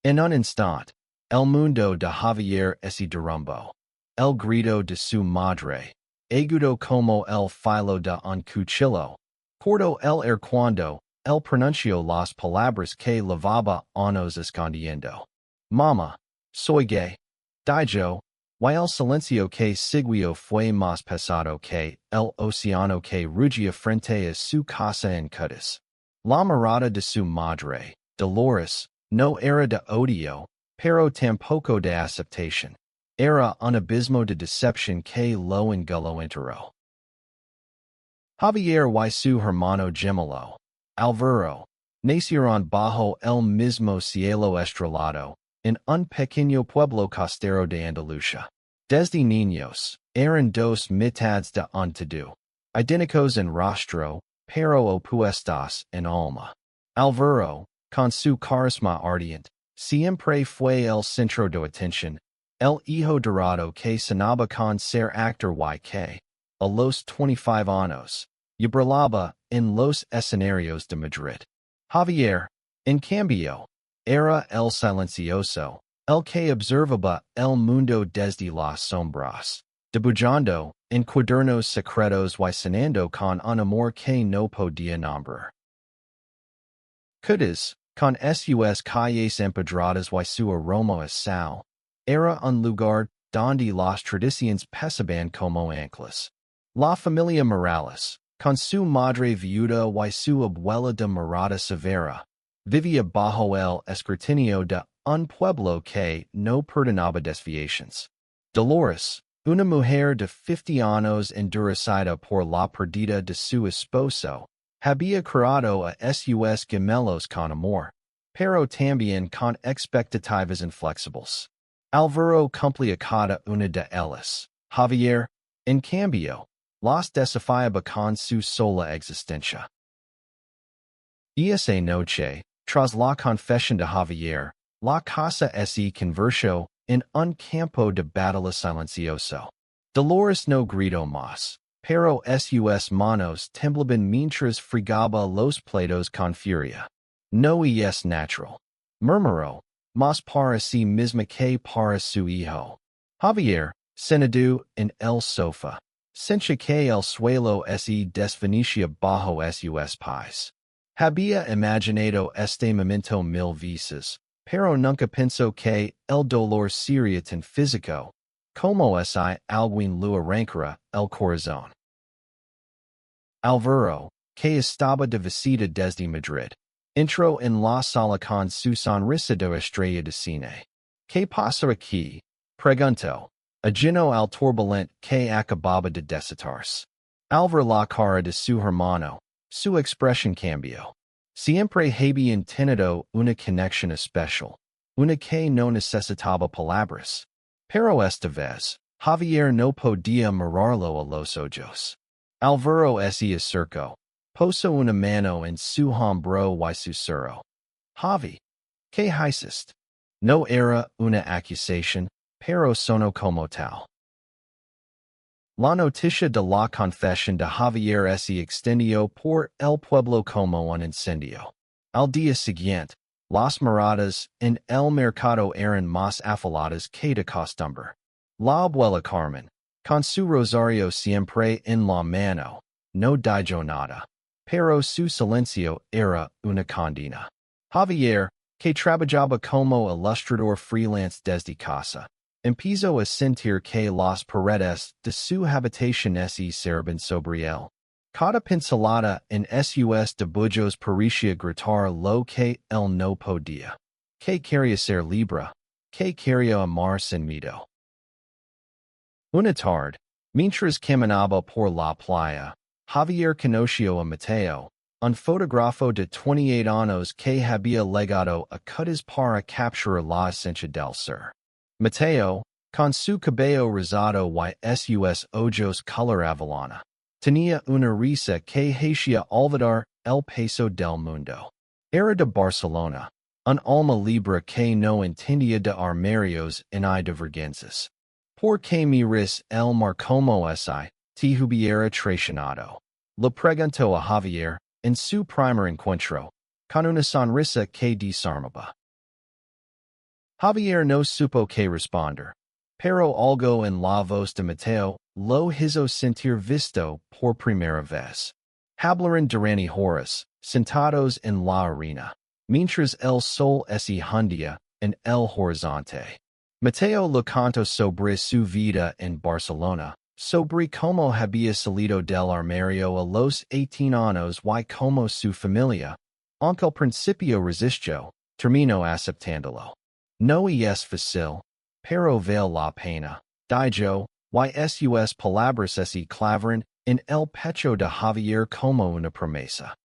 En un instant, el mundo de Javier se derrumbó. El grito de su madre, agudo como el filo de un cuchillo, cortó el air cuando él pronunció las palabras que llevaba años escondiendo. Mama, soy gay. Dijo, y el silencio que siguió fue más pesado que el océano que rugía frente a su casa en Cutis. La mirada de su madre, Dolores, no era de odio, pero tampoco de aceptación. Era un abismo de decepción que lo enguló entero. Javier y su hermano gemelo, Alvaro, nacieron bajo el mismo cielo estrellado, en un pequeño pueblo costero de Andalucía. Desde niños, eran dos mitades de un todo, idénticos en rostro, pero opuestos en alma. Alvaro, con su carisma ardiente, siempre fue el centro de atención, el hijo dorado que sonaba con ser actor y que, a los 25 años, y brillaba en los escenarios de Madrid. Javier, en cambio, era el silencioso, el que observaba el mundo desde las sombras, dibujando en cuadernos secretos y sonando con un amor que no podía nombrar. Cutis, con sus calles empedradas y su aroma a sal, era un lugar donde las tradiciones pesaban como anclas. La familia Morales, con su madre viuda y su abuela de mirada severa, vivía bajo el escrutinio de un pueblo que no perdonaba desviaciones. Dolores, una mujer de 50 años endurecida por la pérdida de su esposo, había criado a sus gemelos con amor, pero también con expectativas inflexibles. Alvaro cumplía cada una de ellas. Javier, en cambio, las desafiaba con su sola existencia. Esa noche, tras la confesión de Javier, la casa se convirtió en un campo de batalla silencioso. Dolores no gritó más, pero sus manos temblaban mientras fregaba los platos con furia. No es natural, murmuró, más para sí misma que para su hijo. Javier, sentado en el sofá, sentía que el suelo se desvanecía bajo sus pies. Había imaginado este momento 1000 veces, pero nunca pensó que el dolor sería tan físico, como si alguien lo arrancara el corazón. Alvaro, que estaba de visita desde Madrid, entró en la sala con su sonrisa de estrella de cine. ¿Qué pasa aquí? Preguntó, ajeno al turbulente que acababa de desatarse. Al ver la cara de su hermano, su expresión cambió. Siempre habían tenido una conexión especial, una que no necesitaba palabras. Pero esta vez, Javier no podía mirarlo a los ojos. Alvaro se acercó, puso una mano en su hombro y susurró. Javi, ¿qué hiciste? No era una acusación, pero sonó como tal. La noticia de la confesión de Javier se extendió por el pueblo como un incendio. Al día siguiente, las miradas en el mercado eran más afiladas que de costumbre. La abuela Carmen, con su rosario siempre en la mano, no dijo nada, pero su silencio era una condena. Javier, que trabajaba como ilustrador freelance desde casa, empezó a sentir que las paredes de su habitación se cerraban sobre él. Cada pincelada en sus dibujos parecía gritar lo que él no podía. Que quería ser libre, que quería amar sin miedo. Una tarde, mientras caminaba por la playa, Javier conoció a Mateo, un fotógrafo de 28 años que había legado a Cutis para capturar la esencia del ser. Mateo, con su cabello rosado y sus ojos color avelana, tenía una risa que hacía olvidar el peso del mundo. Era de Barcelona, un alma libre que no entendía de armarios ni divergencias. ¿Por qué miras el mar como si te hubiera traicionado? Le preguntó a Javier en su primer encuentro, con una sonrisa que disarmaba. Javier no supo que responder. Pero algo en la voz de Mateo lo hizo sentir visto por primera vez. Hablaron durante horas, sentados en la arena, mientras el sol se hundía en el horizonte. Mateo le contó sobre su vida en Barcelona, sobre cómo había salido del armario a los 18 años y cómo su familia, aunque al principio resistió, terminó aceptándolo. No es fácil, pero vale la pena. Dijo, y sus palabras se clavaron en el pecho de Javier como una promesa.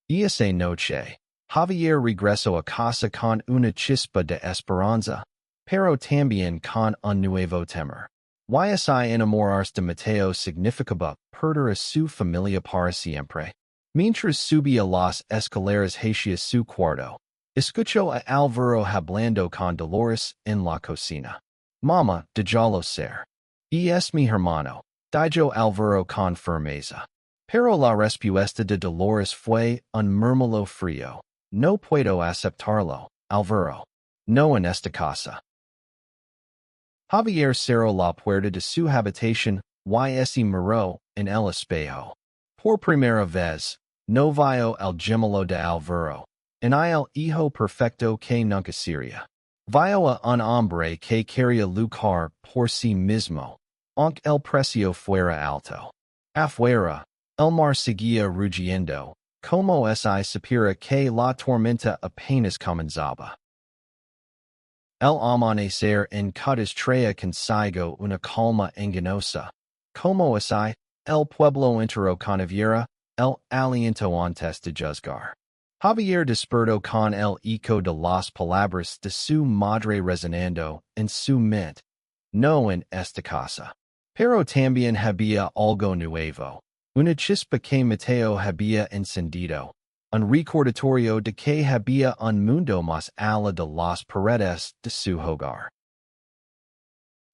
Esa noche, Javier regresó a casa con una chispa de esperanza, pero también con un nuevo temor. Y enamorarse de Mateo significaba perder a su familia para siempre. Mientras subía las escaleras hacia su cuarto, escuchó a Álvaro hablando con Dolores en la cocina. Mamá, déjalo ser. Es mi hermano, dijo Álvaro con firmeza. Pero la respuesta de Dolores fue un murmullo frío. No puedo aceptarlo, Álvaro. No en esta casa. Javier cerró la puerta de su habitación y se miró en el espejo. Por primera vez, no vio el gemelo de Álvaro, en el hijo perfecto que nunca sería. Vio a un hombre que quería luchar por sí mismo, aunque el precio fuera alto. Afuera, el mar seguía rugiendo, como si supiera que la tormenta apenas comenzaba. El amanecer en Cuentos traía consigo una calma engañosa. Como si el pueblo entero conociera el aliento antes de juzgar. Javier despertó con el eco de las palabras de su madre resonando en su mente. No en esta casa. Pero también había algo nuevo. Una chispa que Mateo había encendido. Un recordatorio de que había un mundo más allá de las paredes de su hogar.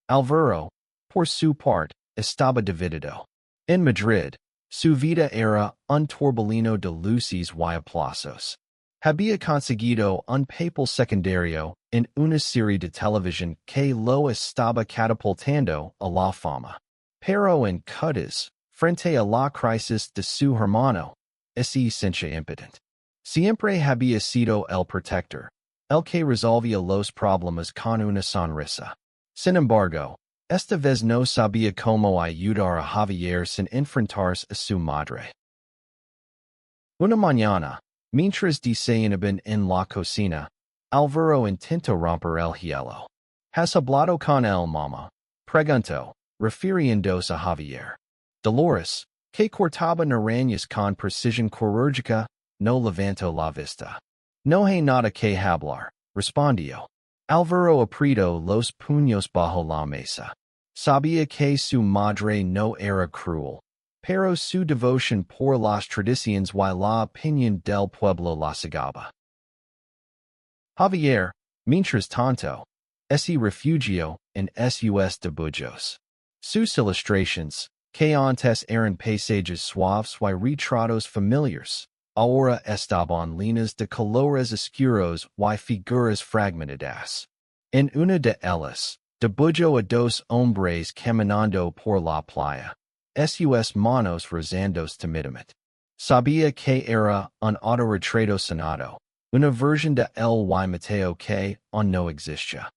Álvaro, por su parte, estaba dividido. En Madrid, su vida era un torbellino de luces y aplausos. Había conseguido un papel secundario en una serie de televisión que lo estaba catapultando a la fama. Pero en Cuentos, frente a la crisis de su hermano, se sentía impotente. Siempre había sido el protector, el que resolvía los problemas con una sonrisa. Sin embargo, esta vez no sabía cómo ayudar a Javier sin enfrentarse a su madre. Una mañana, mientras desayunaban en la cocina, Álvaro intentó romper el hielo. ¿Has hablado con él, mamá? Preguntó, refiriéndose a Javier. Dolores, que cortaba naranjas con precisión quirúrgica, no levantó la vista. No hay nada que hablar, respondió. Álvaro apretó los puños bajo la mesa. Sabía que su madre no era cruel, pero su devoción por las tradiciones y la opinión del pueblo la cegaba. Javier, mientras tanto, se refugió en sus dibujos. Sus ilustraciones, que antes eran paisajes suaves y retratos familiares, ahora estaban llenas de colores oscuros y figuras fragmentadas. En una de ellas, dibujó a dos hombres caminando por la playa, sus manos rozando timidamente. Sabía que era un autorretrato sonado, una versión de él y Mateo que aún no existía.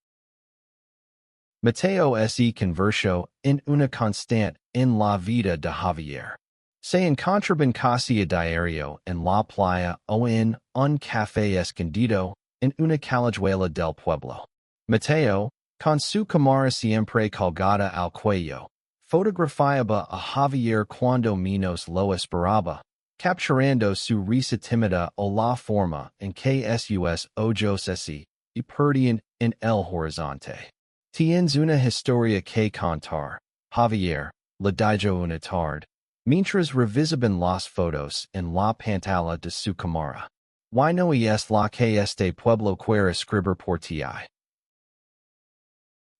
Mateo se convirtió en una constante en la vida de Javier. Se encontraban casi a diario en la playa o en un café escondido en una callejuela del pueblo. Mateo, con su cámara siempre colgada al cuello, fotografiaba a Javier cuando menos lo esperaba, capturando su risa tímida o la forma en que sus ojos se perdían en el horizonte. Tienes una historia que contar, Javier, le dijo una tarde, mientras revisaban las fotos en la pantalla de su cámara. ¿Y no es la que este pueblo quiere escribir por ti?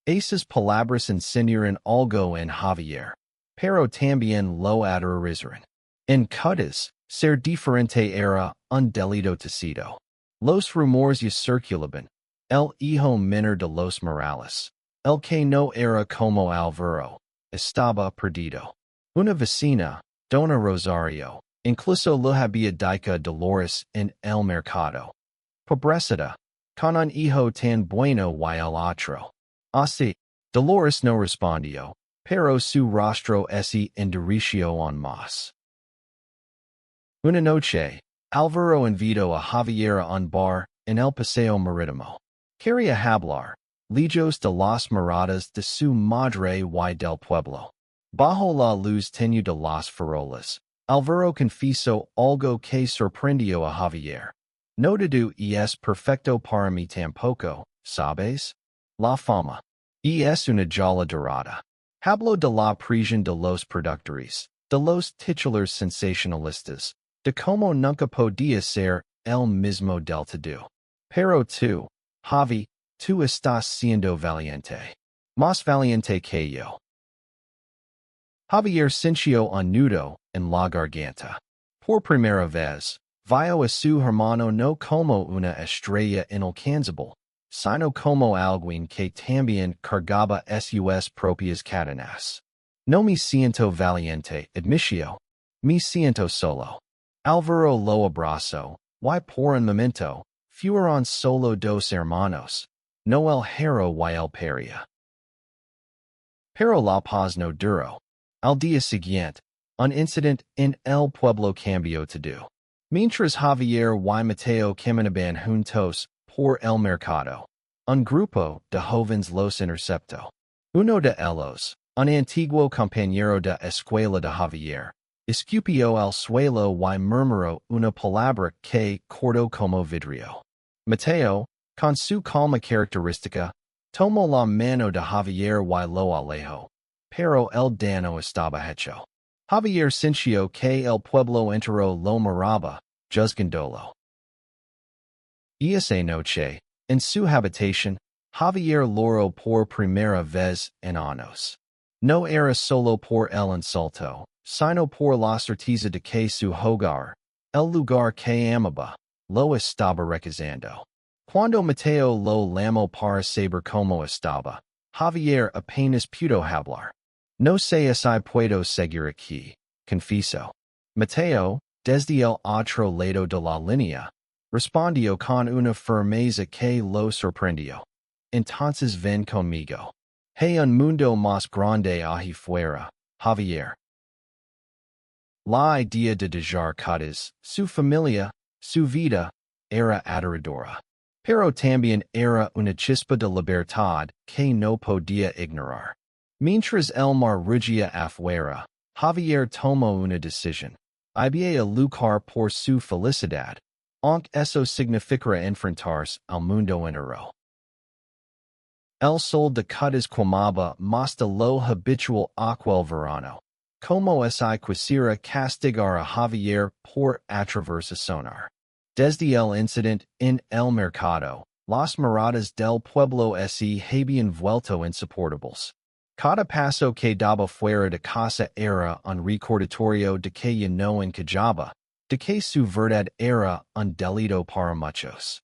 Esas palabras enseñaron algo en Javier, pero también lo aterrorizaron. En Cuentos, ser diferente era un delito tacito. Los rumores circulaban. el hijo menor de los Morales, el que no era como Alvaro, estaba perdido. Una vecina, Dona Rosario, incluso lo había dicho Dolores en el mercado. Pobrecita, con un hijo tan bueno y el otro. Así, Dolores no respondió, pero su rostro se endureció aún más. Una noche, Alvaro invitó a Javier a un bar en el Paseo Marítimo. Quería hablar, lejos de las miradas de su madre y del pueblo. Bajo la luz tenue de las farolas, Alvaro confesó algo que sorprendió a Javier. No todo es perfecto para mí tampoco, ¿sabes? La fama. Es una joya dorada. Hablo de la prisión de los productores, de los titulares sensacionalistas, de cómo nunca podía ser el mismo del todo. Pero tú, Javi, tú estás siendo valiente. Más valiente que yo. Javier sintió un nudo en la garganta. Por primera vez, vio a su hermano no como una estrella inalcanzable, sino como alguien que también cargaba sus propias cadenas. No me siento valiente, admitió. Me siento solo. Alvaro lo abrazó, y por un momento, fueron solo dos hermanos, no el hero y el paria. Pero la paz no duró. Al día siguiente, un incidente en el pueblo cambió todo. Mientras Javier y Mateo caminaban juntos por el mercado, un grupo de jóvenes los interceptó. Uno de ellos, un antiguo compañero de escuela de Javier, escupió al suelo y murmuró una palabra que cortó como vidrio. Mateo, con su calma característica, tomó la mano de Javier y lo alejó. Pero el daño estaba hecho. Javier sintió que el pueblo entero lo miraba, juzgándolo. Esa noche, en su habitación, Javier lloró por primera vez en años. No era solo por el insulto, sino por la certeza de que su hogar, el lugar que amaba, lo estaba rechazando. Cuando Mateo lo llamó para saber cómo estaba, Javier apenas pudo hablar. No sé si puedo seguir aquí, confesó. Mateo, desde el otro lado de la línea, respondió con una firmeza que lo sorprendió. Entonces ven conmigo. Hay un mundo más grande allí fuera, Javier. La idea de dejar atrás su familia, su vida, era aterradora. Pero también era una chispa de libertad que no podía ignorar. Mientras el mar rugía afuera, Javier tomó una decisión. Había a luchar por su felicidad, aunque eso significara enfrentarse al mundo entero. El sol de cutas quemaba más de lo habitual aquel verano, como si quisiera castigar a Javier por atreverse a sonar. Desde el incidente en el mercado, las miradas del pueblo se habían vuelto insoportables. Cada paso que daba fuera de casa era un recordatorio de que ya no encajaba, de que su verdad era un delito para muchos.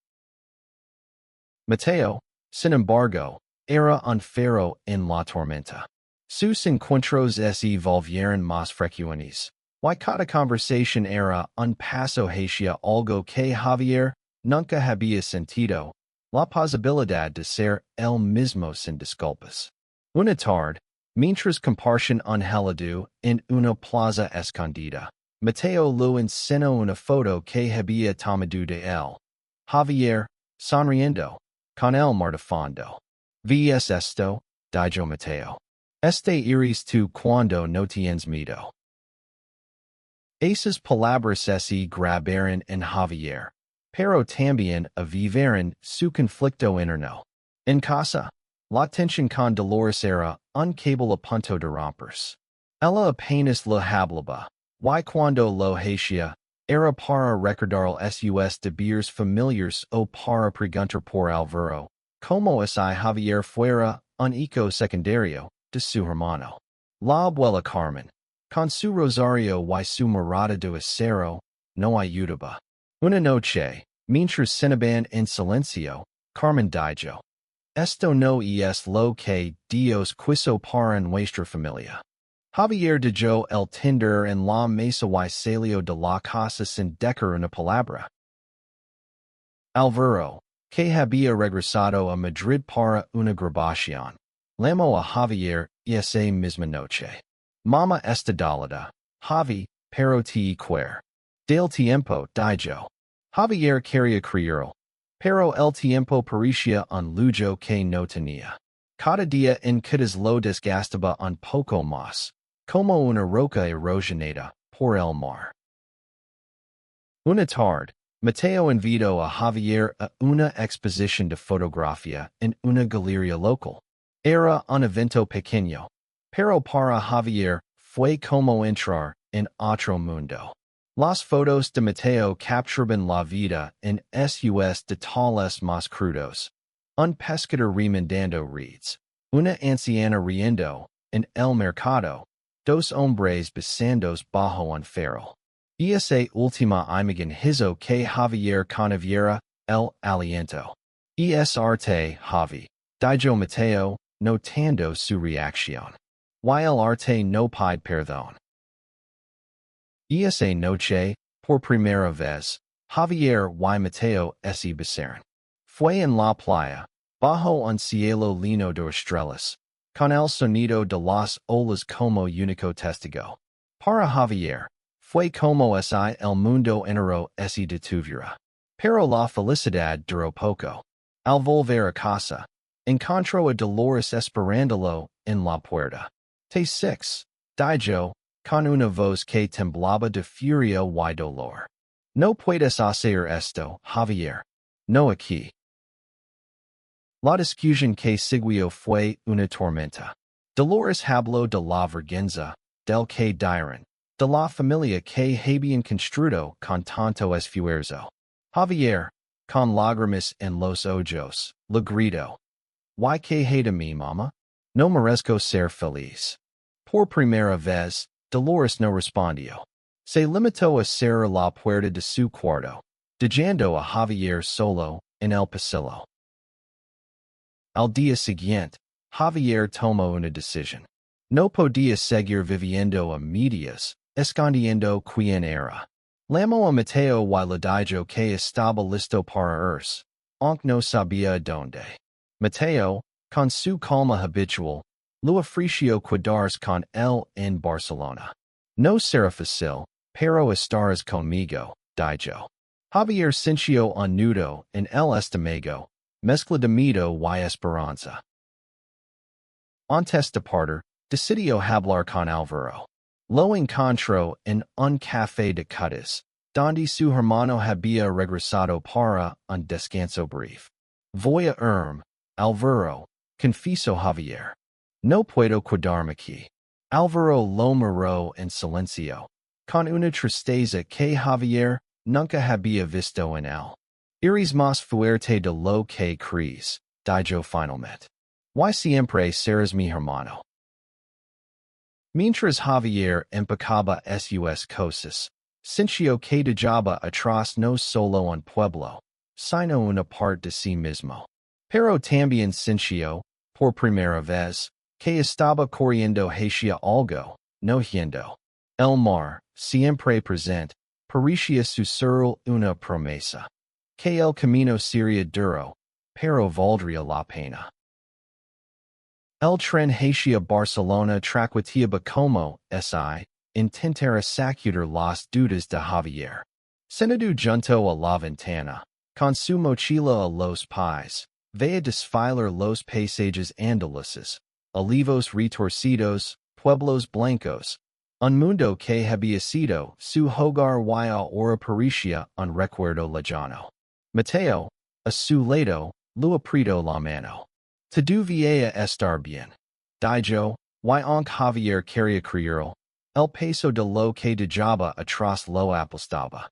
Mateo, sin embargo, era un faro en la tormenta. Sus encuentros se volvieron más frecuentes, y cada conversación era un paso hacia algo que Javier nunca había sentido, la posibilidad de ser él mismo sin disculpas. Una tarde, mientras compartían un helado en una plaza escondida, Mateo le enseñó una foto que había tomado de él. Javier, sonriendo, con el mar de fondo. ¿Ves esto? Dijo Mateo. Este eres tú cuando no tienes miedo. Esas palabras se grabaron en Javier, pero también avivaron su conflicto interno. En casa, la tensión con Dolores era un cable a punto de romperse. Ella apenas lo hablaba, y cuando lo hacía, era para recordar sus deberes familiares o para preguntar por Alvaro, como si Javier fuera un hijo secundario de su hermano. La abuela Carmen, con su rosario y su mirada de acero, no ayudaba. Una noche, mientras cenaban en silencio, Carmen Dijo. Esto no es lo que Dios quiso para nuestra familia. Javier Dijo el Tinder en la mesa y salió de la casa sin dejar una palabra. Alvaro, que había regresado a Madrid para una grabación, llamó a Javier esa misma noche. Mama está dolida, Javi, pero te quiero. Del tiempo, dijo. Javier quería creerlo, pero el tiempo parecía un lujo que no tenía. Cada día en que lo desgastaba un poco más, como una roca erosionada por el mar. Una tarde, Mateo invitó a Javier a una exposición de fotografía en una galería local. Era un evento pequeño, pero para Javier fue como entrar en otro mundo. Las fotos de Mateo capturaban la vida en sus detalles más crudos. Un pescador remendando reeds, una anciana riendo en el mercado, dos hombres besándose bajo un farol. Esa última imagen hizo que Javier conociera el aliento. Es arte, Javi, dijo Mateo, notando su reacción. Y el arte no pide perdón. Esa noche, por primera vez, Javier y Mateo se besaron. Fue en la playa, bajo un cielo lleno de estrellas, con el sonido de las olas como único testigo. Para Javier, fue como si el mundo entero se detuviera. Pero la felicidad duró poco. Al volver a casa, encontró a Dolores esperándolo en la puerta. T6, dijo, con una voz que temblaba de furia y dolor. No puedes hacer esto, Javier. No aquí. La discusión que siguió fue una tormenta. Dolores habló de la vergüenza, del que dirán, de la familia que habían construido con tanto esfuerzo. Javier, con lágrimas en los ojos, le gritó. ¿Y qué hay de mí, mamá? No merezco ser feliz. Por primera vez, Dolores no respondió. Se limitó a cerrar la puerta de su cuarto, dejando a Javier solo en el pasillo. Al día siguiente, Javier tomó una decisión. No podía seguir viviendo a medias, escondiendo quién era. Llamó a Mateo y le dijo que estaba listo para irse, aunque no sabía dónde. Mateo, con su calma habitual, le ofreció quedarse con él en Barcelona. No será fácil, pero estarás conmigo, dijo. Javier sintió un nudo en el estómago, mezcla de miedo y esperanza. Antes de partir, decidió hablar con Alvaro. Lo encontró en un café de Cádiz, donde su hermano había regresado para un descanso breve. Voy a irme, Alvaro, confesó Javier. No puedo quedarme aquí. Alvaro lo miró en silencio, con una tristeza que Javier nunca había visto en él. Eres más fuerte de lo que crees, dijo finalmente. Y siempre serás mi hermano. Mientras Javier empacaba sus cosas, sintió que dejaba atrás no solo un pueblo, sino una parte de sí mismo. Pero también sintió, por primera vez, que estaba corriendo hacia algo, no yendo. El mar, siempre presente, parecía susurrar una promesa. Que el camino sería duro, pero valdría la pena. El tren hacia Barcelona traqueteaba como si intentara sacudir las dudas de Javier. Sentado junto a la ventana, con su mochila a los pies, veía desfilar los paisajes andaluces, olivos retorcidos, pueblos blancos, un mundo que había sido su hogar y ahora parecía un recuerdo lejano. Mateo, a su lado, le apretó la mano. Te debía estar bien, dijo, y aunque Javier quería creerlo, el peso de lo que dejaba atrás lo aplastaba.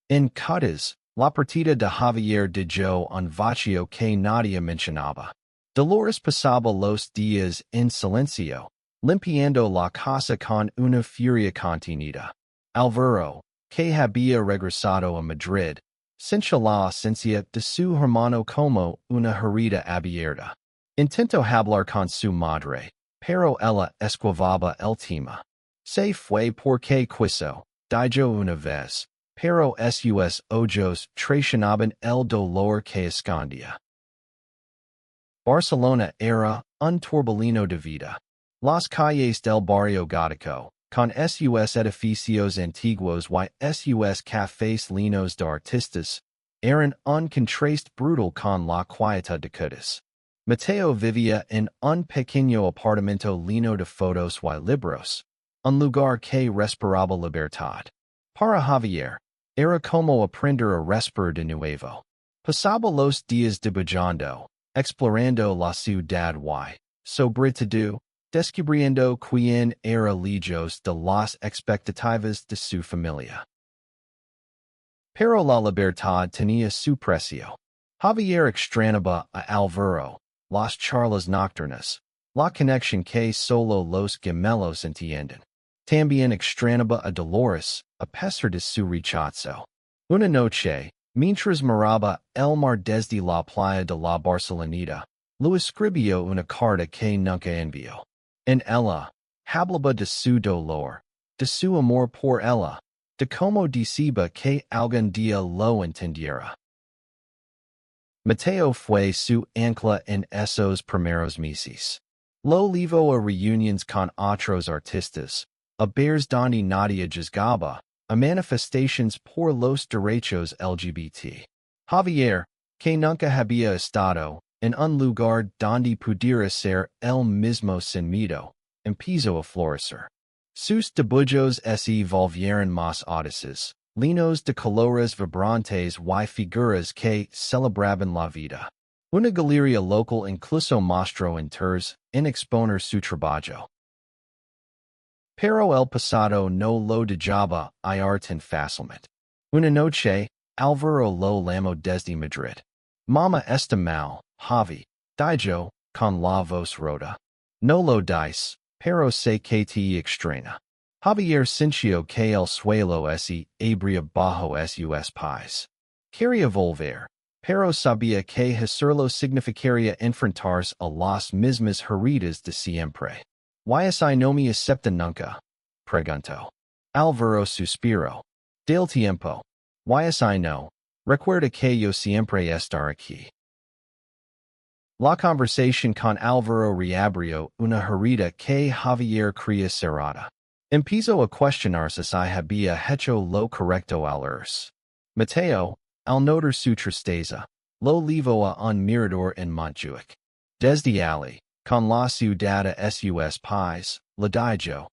En Cádiz, la partida de Javier dejó un vacío que nadie mencionaba. Dolores pasaba los días en silencio, limpiando la casa con una furia contenida. Alvaro, que había regresado a Madrid, Sincha la ausencia de su hermano como una herida abierta. Intento hablar con su madre, pero ella esquivaba el tema. Se fue porque quiso, dijo una vez, pero sus ojos traicionaban el dolor que escondía. Barcelona era un torbellino de vida. Las calles del barrio gótico, con sus edificios antiguos y sus cafés llenos de artistas, eran un contraste brutal con la quietud de Cuentos. Mateo vivía en un pequeño apartamento lleno de fotos y libros, un lugar que respiraba libertad. Para Javier, era como aprender a respirar de nuevo. Pasaba los días dibujando, explorando la ciudad y, sobre todo, descubriendo quién era lejos de las expectativas de su familia. Pero la libertad tenía su precio. Javier extrañaba a Alvaro, las charlas nocturnas, la conexión que solo los gemelos entienden. También extrañaba a Dolores, a pesar de su rechazo. Una noche, mientras miraba el mar desde la playa de la Barceloneta, lo escribió una carta que nunca envió. En ella, hablaba de su dolor, de su amor por ella, de cómo deseaba que algún día lo entendiera. Mateo fue su ancla en esos primeros meses. Lo llevó a reuniones con otros artistas, a bears donde nadie juzgaba, a manifestations por los derechos LGBT. Javier, que nunca había estado en un lugar donde pudiera ser el mismo sin miedo, empezó a florecer. Sus dibujos se volvieron más audaces, llenos de colores vibrantes y figuras que celebraban la vida. Una galería local incluso mostró interés en exponer su trabajo. Pero el pasado no lo dejaba ir tan fácilmente. Una noche, Alvaro lo llamó desde Madrid. Mama está mal, Javi, dijo, con la voz rota. No lo dice, pero sé que te extraña. Javier sintió que el suelo se abría bajo sus pies. Quería volver, pero sabía que hacerlo significaría enfrentarse a las mismas heridas de siempre. ¿Y no me acepta nunca? Preguntó. Alvaro suspiró. Del tiempo. ¿Y no? Recuerda que yo siempre estaré aquí. La conversación con Alvaro reabrió una herida que Javier creía cerrada. Empezó a cuestionarse si había hecho lo correcto al irse. Mateo, al notar su tristeza, lo llevó a un mirador en Montjuic. Desde allí, con la ciudad a sus pies, le dijo,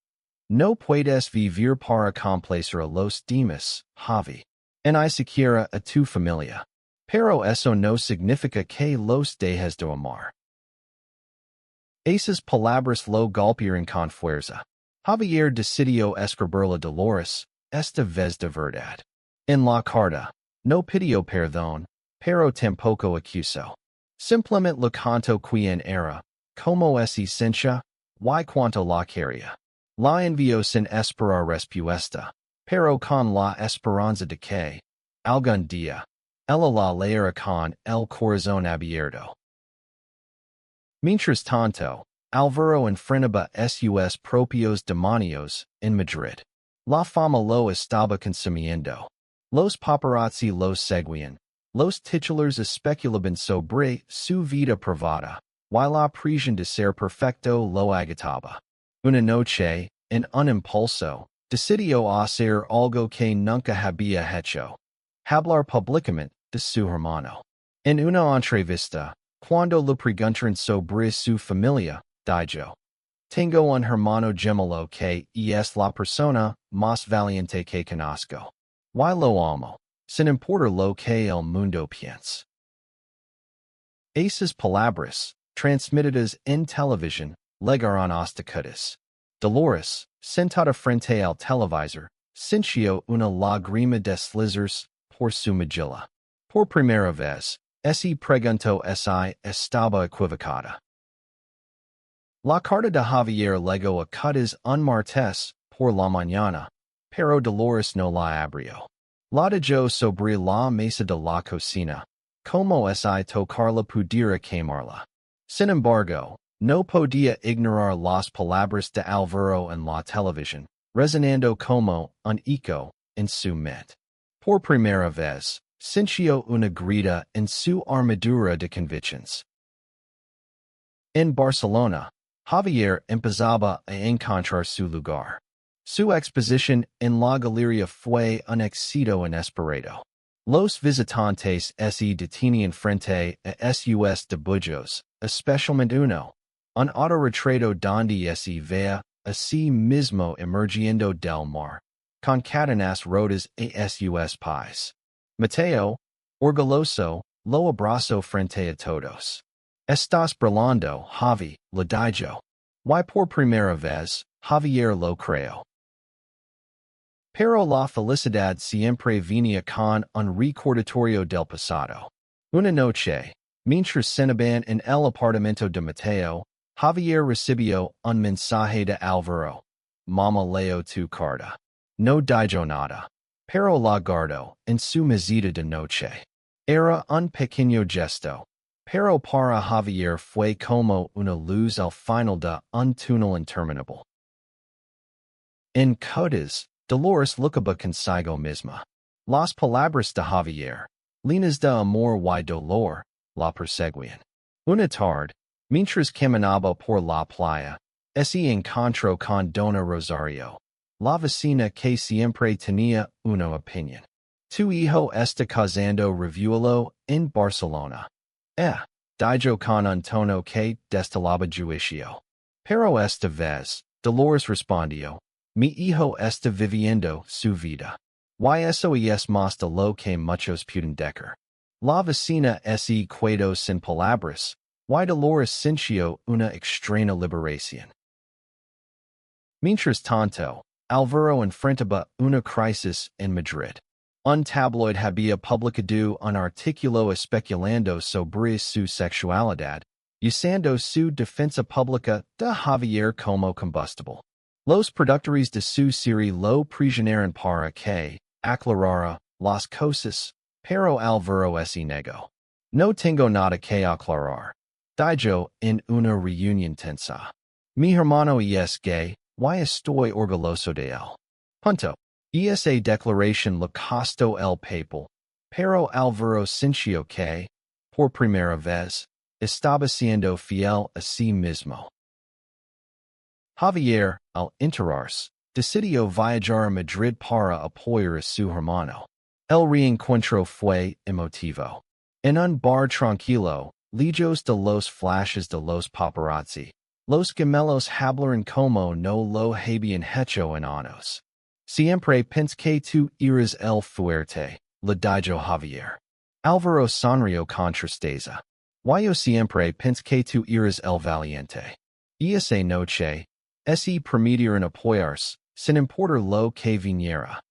no puedes vivir para complacer a los demás, Javi. Ni siquiera a tu familia. Pero eso no significa que los dejes de amar. Esas palabras lo golpearon con fuerza. Javier decidió escribirle a Dolores, esta vez de verdad. En la carta, no pidió perdón, pero tampoco acusó. Simplemente le contó quién era, como se sentía, y cuánto la quería. La envió sin esperar respuesta, pero con la esperanza de que, algún día, ella la leerá con el corazón abierto. Mientras tanto, Alvaro enfrentaba sus propios demonios en Madrid. La fama lo estaba consumiendo. Los paparazzi los seguían. Los titulares especulaban sobre su vida privada, y la presión de ser perfecto lo agitaba. Una noche, en un impulso, decidió hacer algo que nunca había hecho. Hablar públicamente de su hermano. En una entrevista, cuando le preguntaron sobre su familia, dijo, tengo un hermano gemelo que es la persona más valiente que conozco. Y lo amo, sin importar lo que el mundo piense. Esas palabras, transmitidas en televisión, llegaron hasta Cuentos. Dolores, sentada frente al televisor, sintió una lágrima deslizarse por su mejilla. Por primera vez, se preguntó si estaba equivocada. La carta de Javier llegó a Cuentos un martes por la mañana, pero Dolores no la abrió. La de yo sobre la mesa de la cocina, como si tocarla pudiera quemarla. Sin embargo, no podía ignorar las palabras de Alvaro en la televisión, resonando como un eco en su mente. Por primera vez, sintió una grita en su armadura de convicciones. En Barcelona, Javier empezaba a encontrar su lugar. Su exposición en la galería fue un éxito inesperado. Los visitantes se detenían frente a sus dibujos, especialmente uno, un autorretrato donde se veía a sí mismo emergiendo del mar, con cadenas rotas a sus pies. Mateo, orgulloso, lo abrazó frente a todos. Estás brillando, Javi, le dijo. Y por primera vez, Javier lo creyó. Pero la felicidad siempre venía con un recordatorio del pasado. Una noche, mientras cenaban en el apartamento de Mateo, Javier recibió un mensaje de Alvaro. Mama leo tu carta. No dijo nada. Pero la guardó en su mesita de noche. Era un pequeño gesto. Pero para Javier fue como una luz al final de un túnel interminable. En Codas, Dolores lucaba consigo misma. Las palabras de Javier, líneas de amor y dolor, la perseguían. Una tarde, mientras caminaba por la playa, se encontró con Dona Rosario, la vecina que siempre tenía una opinión. Tu hijo está casando revuelo en Barcelona. Dijo con un tono que destilaba juicio. Pero esta vez, Dolores respondió, mi hijo está viviendo su vida. Y eso es más de lo que muchos pueden decir. La vecina se quedó sin palabras, y Dolores sintió una extraña liberación. Mientras tanto, Alvaro enfrentaba una crisis en Madrid. Un tabloid había publicado un artículo especulando sobre su sexualidad, usando su defensa pública de Javier como combustible. Los productores de su serie lo presionaron para que aclarara las cosas, pero Alvaro se negó. No tengo nada que aclarar, dijo en una reunión tensa. Mi hermano es gay, y estoy orgulloso de él. Punto. Esa declaración le costó el papel, pero Alvaro sintió que, por primera vez, estaba siendo fiel a sí mismo. Javier, al enterarse, decidió viajar a Madrid para apoyar a su hermano. El reencuentro fue emotivo. En un bar tranquilo, lejos de los flashes de los paparazzi, los gemelos hablaron como no lo habían hecho en años. Siempre pensé que tú eras el fuerte, le dijo Javier. Alvaro sonrió con tristeza. Yo siempre pensé que tú eras el valiente. Esa noche, se permitieron apoyarse, sin importar lo que viniera.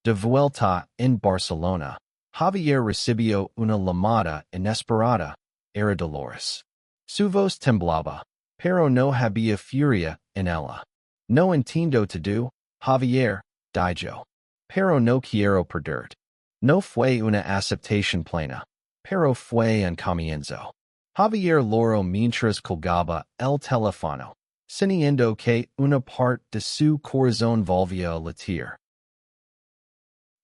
De vuelta en Barcelona, Javier recibió una llamada inesperada. Era Dolores. Su voz temblaba, pero no había furia en ella. No entiendo todo, Javier, dijo. Pero no quiero perderte. No fue una aceptación plena, pero fue un comienzo. Javier loro mientras colgaba el teléfono, sintiendo que una parte de su corazón volvía a latir.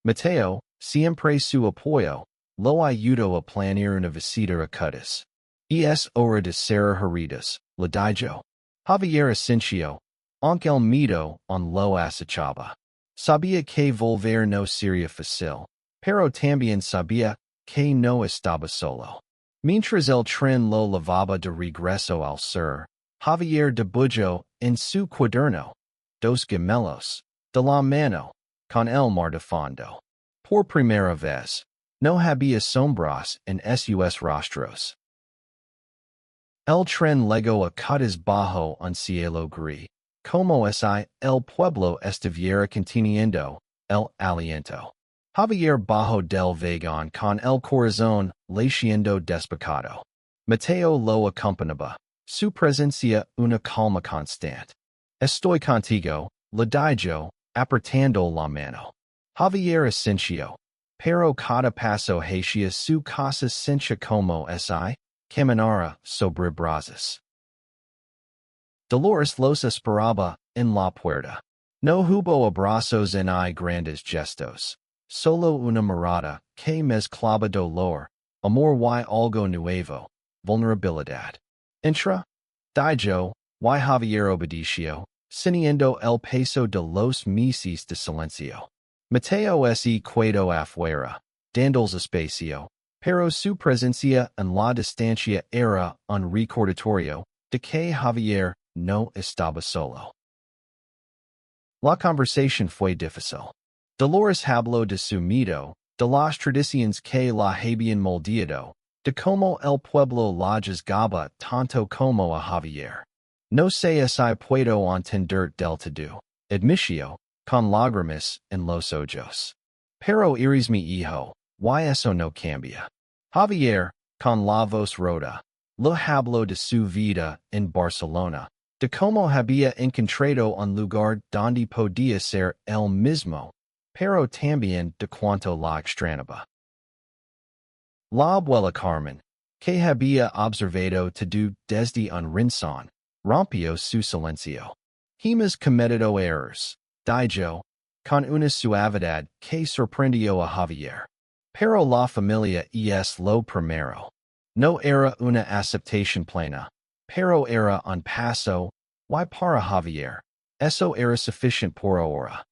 Mateo, siempre su apoyo, lo ayudó a planear una visita a Cuentos. Es hora de cerrar heridas, le dijo. Javier asintió, aunque el miedo on lo acechaba. Sabía que volver no sería fácil, pero también sabía que no estaba solo. Mientras el tren lo llevaba de regreso al sur, Javier dibujó en su cuaderno dos gemelos, de la mano, con el mar de fondo. Por primera vez, no había sombras en sus rostros. El tren llegó a Cuentos bajo un cielo gris, como si el pueblo estuviera conteniendo el aliento. Javier bajó del vagón con el corazón latiendo despacado. Mateo lo acompañaba, su presencia una calma constante. Estoy contigo, le dijo, apretando la mano. Javier Asensio. Pero cada paso hacia su casa sincha como si caminara sobre brasas. Dolores los esperaba en la puerta. No hubo abrazos ni grandes gestos. Solo una mirada que mezclaba dolor, amor y algo nuevo, vulnerabilidad. Entra. Dijo, y Javier obedeció, sintiendo el peso de los meses de silencio. Mateo se quedó afuera, dándole espacio, pero su presencia en la distancia era un recordatorio de que Javier no estaba solo. La conversación fue difícil. Dolores habló de su miedo, de las tradiciones que la habían moldeado, de cómo el pueblo la juzgaba tanto como a Javier. No sé si puedo entender del todo, admitió, con lágrimas en los ojos. Pero eres mi hijo, y eso no cambia. Javier, con la voz rota, le habló de su vida en Barcelona, de cómo había encontrado un lugar donde podía ser él mismo, pero también de cuánto la extrañaba. La abuela Carmen, que había observado todo desde un rincón, rompió su silencio. Hemos cometido errores, dijo, con una suavidad que sorprendió a Javier. Pero la familia es lo primero. No era una aceptación plena, pero era un paso, y para Javier, eso era suficiente por ahora.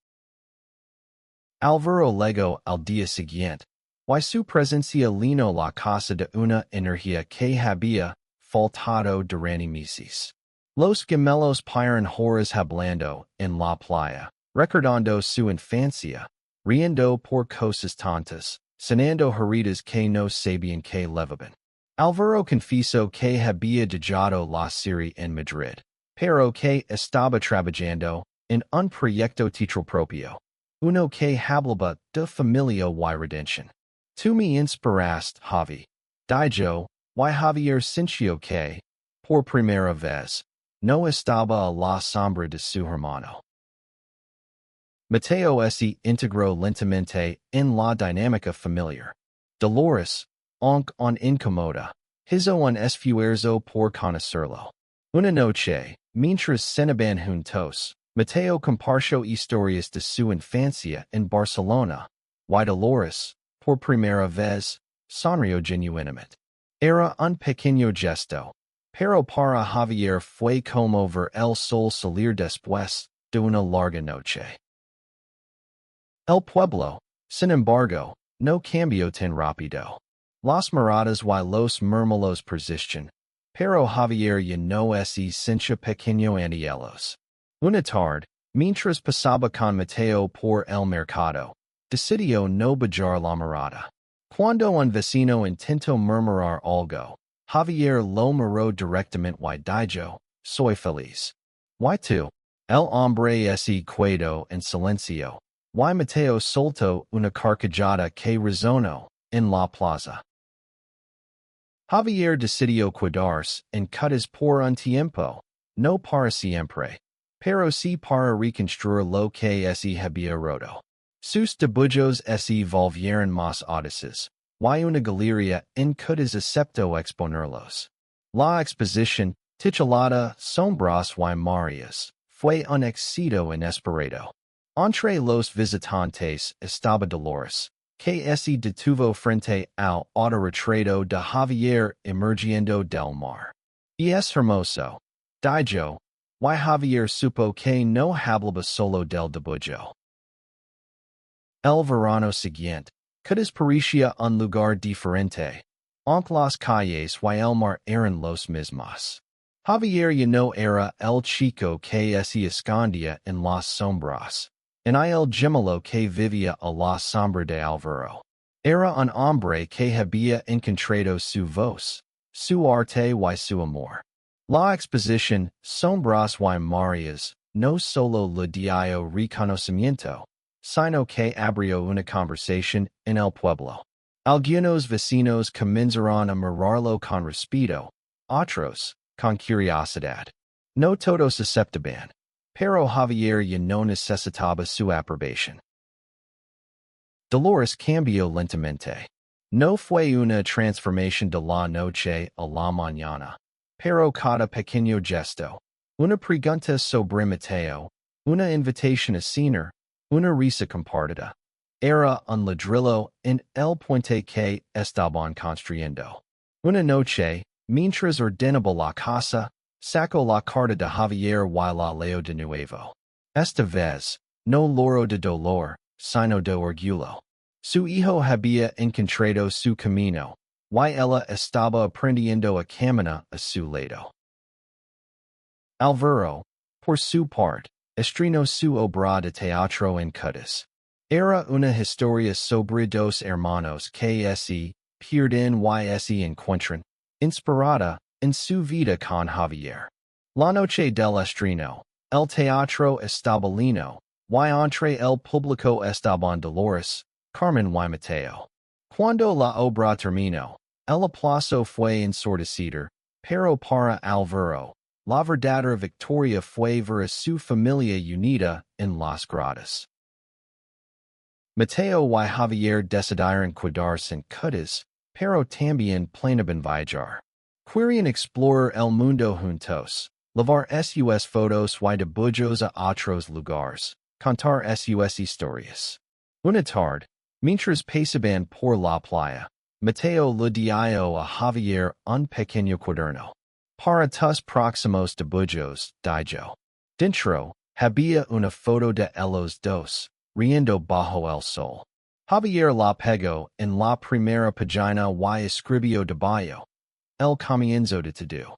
Álvaro llegó al día siguiente, y su presencia llenó la casa de una energía que había faltado durante meses. Los gemelos paran horas hablando en la playa, recordando su infancia, riendo por cosas tontas, sanando heridas que no sabían que levaban. Álvaro confesó que había dejado la serie en Madrid, pero que estaba trabajando en un proyecto teatral propio, uno que hablaba de familia y redención. Tú me inspiraste, Javi, dijo, y Javier sintió que, por primera vez, no estaba a la sombra de su hermano. Mateo se integró lentamente en la dinámica familiar. Dolores, aunque un incomoda, hizo un esfuerzo por conocerlo. Una noche, mientras cenaban juntos, Mateo compartió historias de su infancia en Barcelona, y Dolores, por primera vez, sonrió genuinamente. Era un pequeño gesto, pero para Javier fue como ver el sol salir después de una larga noche. El pueblo, sin embargo, no cambió tan rápido. Las miradas y los murmullos persisten, pero Javier ya no se sintió pequeño ante ellos. Una tarde, mientras pasaba con Mateo por el mercado, decidió no bajar la mirada. Cuando un vecino intentó murmurar algo, Javier lo miró directamente y dijo, soy feliz. ¿Y tú? El hombre se quedó en silencio, y Mateo soltó una carcajada que resonó en la plaza. Javier decidió quedarse en Cuentos por un tiempo, no para siempre, pero sí para reconstruir lo que se había roto. Sus dibujos se volvieron más audaces, y una galería en Cuentos aceptó exponerlos. La exposición, titulada Sombras y Marias, fue un éxito inesperado. Entre los visitantes estaba Dolores, que se detuvo frente al autorretrato de Javier emergiendo del mar. Y es hermoso, dijo, y Javier supo que no hablaba solo del dibujo. El verano siguiente, Cuentos parecía un lugar diferente, aunque las calles y el mar eran los mismos. Javier ya no era el chico que se escondía en las sombras. En el gemelo que vivía a la sombra de Álvaro. Era un hombre que había encontrado su voz, su arte y su amor. La exposición Sombras y Marias no solo le dio reconocimiento, sino que abrió una conversación en el pueblo. Algunos vecinos comenzaron a mirarlo con respeto, otros, con curiosidad. No todos aceptaban. Pero Javier ya no necesitaba su aprobación. Dolores cambió lentamente. No fue una transformación de la noche a la mañana, pero cada pequeño gesto, una pregunta sobre Mateo, una invitación a cenar, una risa compartida. Era un ladrillo en el puente que estaban construyendo. Una noche, mientras ordenaba la casa, sacó la carta de Javier y la leo de nuevo. Esta vez, no lloró de dolor, sino de orgullo. Su hijo había encontrado su camino, y ella estaba aprendiendo a caminar a su lado. Álvaro, por su parte, estrenó su obra de teatro en Cádiz. Era una historia sobre dos hermanos que se pierden y se encuentran, inspirada en su vida con Javier. La noche del estreno, el teatro estaba lleno, y entre el público estaban Dolores, Carmen y Mateo. Cuando la obra terminó, el aplauso fue ensordecido, pero para Álvaro, la verdadera victoria fue ver a su familia unida en las gradas. Mateo y Javier decidieron quedarse en Cádiz, pero también planeaban viajar. Querían explorar el mundo juntos, llevar sus fotos y dibujos a otros lugares, contar sus historias. Una tarde, mientras pasaban por la playa, Mateo le dio a Javier un pequeño cuaderno. Para tus próximos dibujos, dijo. Dentro, había una foto de ellos dos, riendo bajo el sol. Javier la pegó en la primera página y escribió debajo. El comienzo de todo.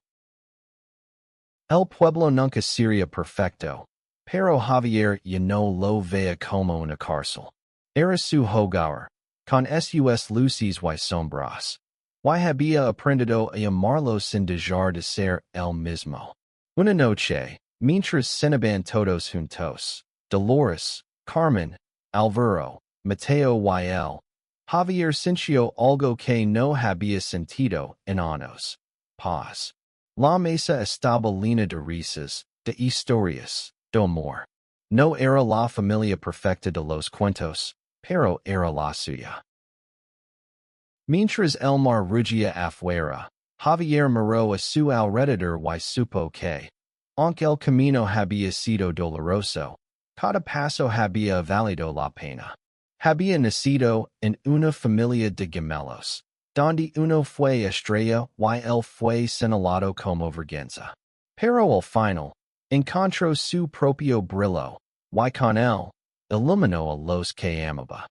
El pueblo nunca sería perfecto, pero Javier ya no lo veía como una cárcel. Era su hogar, con sus luces y sombras. Y había aprendido a amarlo sin dejar de ser él mismo. Una noche, mientras cenaban todos juntos, Dolores, Carmen, Álvaro, Mateo y él, Javier sintió algo que no había sentido en años. Paz. La mesa estaba llena de risas, de historias, de amor. No era la familia perfecta de los cuentos, pero era la suya. Mientras el mar rugía afuera, Javier miró a su alrededor y supo que, aunque el camino había sido doloroso, cada paso había valido la pena. Había nacido en una familia de gemelos, donde uno fue estrella y él fue señalado como vergüenza. Pero al final, encontró su propio brillo, y con él, iluminó a los que amaba.